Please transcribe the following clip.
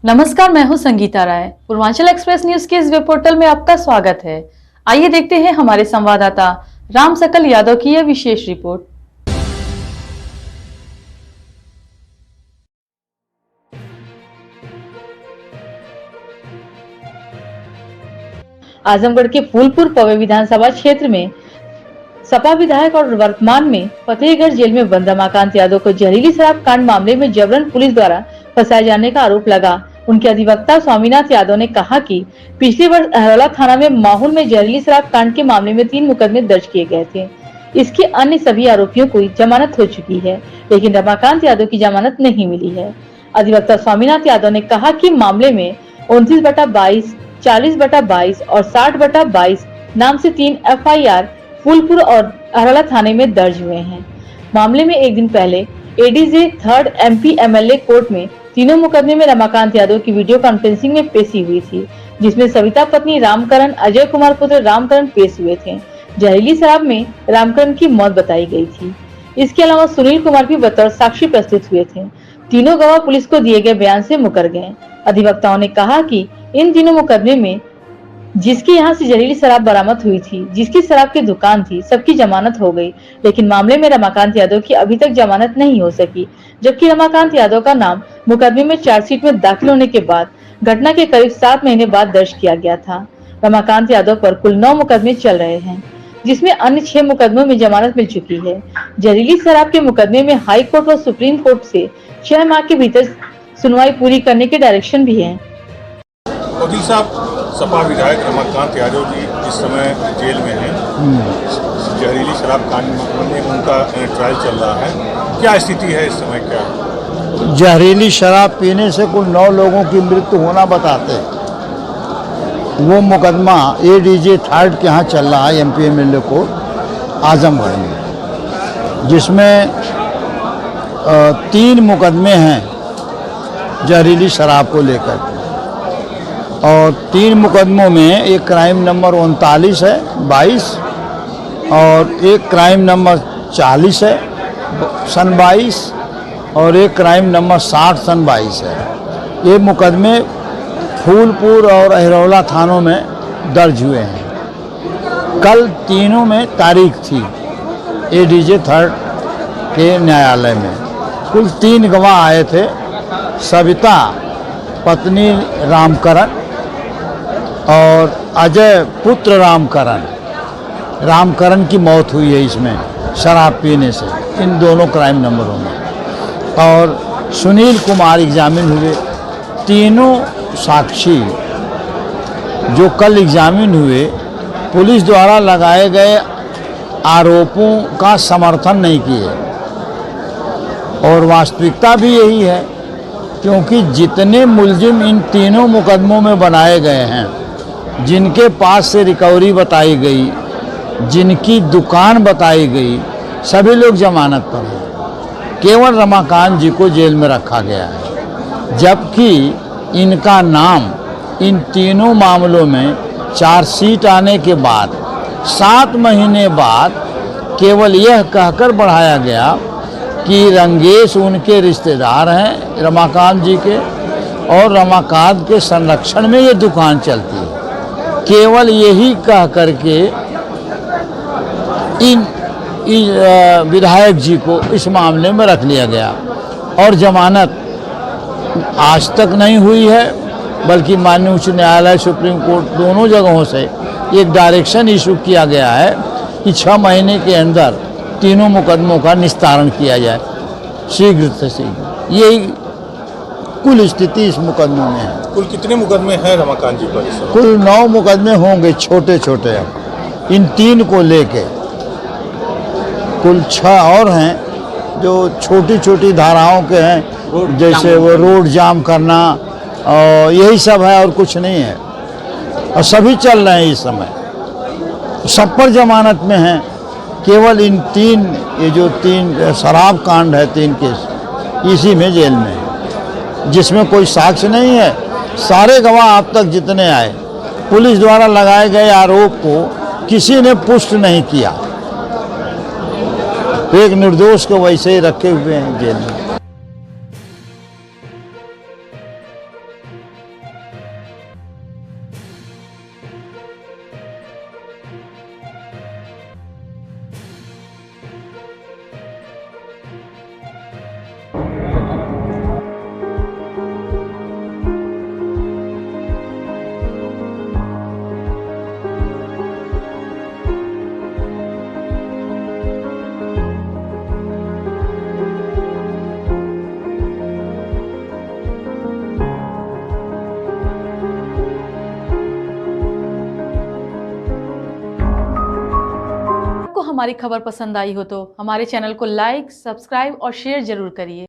नमस्कार, मैं हूं संगीता राय। पूर्वांचल एक्सप्रेस न्यूज के इस वेब पोर्टल में आपका स्वागत है। आइए देखते हैं हमारे संवाददाता राम सकल यादव की यह विशेष रिपोर्ट। आजमगढ़ के फूलपुर पवे विधानसभा क्षेत्र में सपा विधायक और वर्तमान में फतेहगढ़ जेल में बंद रमाकांत यादव को जहरीली शराब कांड मामले में जबरन पुलिस द्वारा फंसाए जाने का आरोप लगा। उनके अधिवक्ता स्वामीनाथ यादव ने कहा कि पिछले वर्ष अहरौला थाना में माहौल में जहरीली शराब कांड के मामले में 3 मुकदमे दर्ज किए गए थे। इसके अन्य सभी आरोपियों को जमानत हो चुकी है, लेकिन रमाकांत यादव की जमानत नहीं मिली है। अधिवक्ता स्वामीनाथ यादव ने कहा कि मामले में 29/22, 40/22 और 60/22 नाम से 3 FIR फूलपुर और अहरौला थाने में दर्ज हुए हैं। मामले में एक दिन पहले ADJ 3rd MP MLA court में तीनों मुकदमे में रमाकांत यादव की वीडियो कॉन्फ्रेंसिंग में पेशी हुई थी, जिसमें सविता पत्नी रामकरण, अजय कुमार पुत्र रामकरण पेश हुए थे। जहरीली शराब में रामकरण की मौत बताई गई थी। इसके अलावा सुनील कुमार भी बतौर साक्षी प्रस्तुत हुए थे। तीनों गवाह पुलिस को दिए गए बयान से मुकर गए। अधिवक्ताओं ने कहा कि इन तीनों मुकदमे में जिसके यहाँ से जहरीली शराब बरामद हुई थी, जिसकी शराब की दुकान थी, सबकी जमानत हो गई, लेकिन मामले में रमाकांत यादव की अभी तक जमानत नहीं हो सकी। जबकि रमाकांत यादव का नाम मुकदमे में चार्जशीट में दाखिल होने के बाद घटना के करीब 7 महीने बाद दर्ज किया गया था। रमाकांत यादव पर कुल 9 मुकदमे चल रहे हैं, जिसमें अन्य 6 मुकदमों में जमानत मिल चुकी है। जहरीली शराब के मुकदमे में हाई कोर्ट और सुप्रीम कोर्ट से 6 माह के भीतर सुनवाई पूरी करने के डायरेक्शन भी है। वकील साहब, सपा विधायक रमाकांत यादव जी इस समय जेल में हैं। जहरीली शराब कांड में उनका ट्रायल चल रहा है, क्या स्थिति है इस समय? क्या जहरीली शराब पीने से कुल 9 लोगों की मृत्यु होना बताते हैं। वो मुकदमा ADJ 3rd के यहाँ चल रहा है MP MLA कोर्ट आजमगढ़ में, जिसमें 3 मुकदमे हैं जहरीली शराब को लेकर, और 3 मुकदमों में एक क्राइम नंबर 39 है 22 और एक क्राइम नंबर 40 है सन 22 और एक क्राइम नंबर 60 सन 22 है। ये मुकदमे फूलपुर और अहरौला थानों में दर्ज हुए हैं। कल तीनों में तारीख थी ADJ 3rd के न्यायालय में। कुल 3 गवाह आए थे। सविता पत्नी रामकरण और अजय पुत्र रामकरण की मौत हुई है इसमें शराब पीने से, इन दोनों क्राइम नंबरों में। और सुनील कुमार एग्जामिन हुए। तीनों साक्षी जो कल एग्जामिन हुए, पुलिस द्वारा लगाए गए आरोपों का समर्थन नहीं किए, और वास्तविकता भी यही है, क्योंकि जितने मुलजिम इन तीनों मुकदमों में बनाए गए हैं, जिनके पास से रिकवरी बताई गई, जिनकी दुकान बताई गई, सभी लोग जमानत पर हैं। केवल रमाकांत जी को जेल में रखा गया है, जबकि इनका नाम इन तीनों मामलों में चार्जशीट आने के बाद 7 महीने बाद केवल यह कहकर बढ़ाया गया कि रंगेश उनके रिश्तेदार हैं रमाकांत जी के, और रमाकांत के संरक्षण में ये दुकान चलती है। केवल यही कह करके इन विधायक जी को इस मामले में रख लिया गया, और जमानत आज तक नहीं हुई है, बल्कि माननीय उच्च न्यायालय, सुप्रीम कोर्ट, दोनों जगहों से एक डायरेक्शन इशू किया गया है कि 6 महीने के अंदर तीनों मुकदमों का निस्तारण किया जाए, शीघ्र से शीघ्र। यही कुल स्थिति इस मुकदमे में है। कुल कितने मुकदमे हैं रमाकांत जी पर? कुल 9 मुकदमे होंगे, छोटे छोटे। अब इन 3 को लेके कुल 6 और हैं जो छोटी छोटी धाराओं के हैं, जैसे वो रोड जाम करना और यही सब है, और कुछ नहीं है। और सभी चल रहे हैं इस समय, सब पर जमानत में हैं। केवल इन 3, ये जो 3 शराब कांड है, 3 केस, इसी में जेल में है, जिसमें कोई साक्ष्य नहीं है। सारे गवाह अब तक जितने आए, पुलिस द्वारा लगाए गए आरोप को किसी ने पुष्ट नहीं किया। एक निर्दोष को वैसे ही रखे हुए हैं जेल में। हमारी खबर पसंद आई हो तो हमारे चैनल को लाइक, सब्सक्राइब और शेयर जरूर करिए।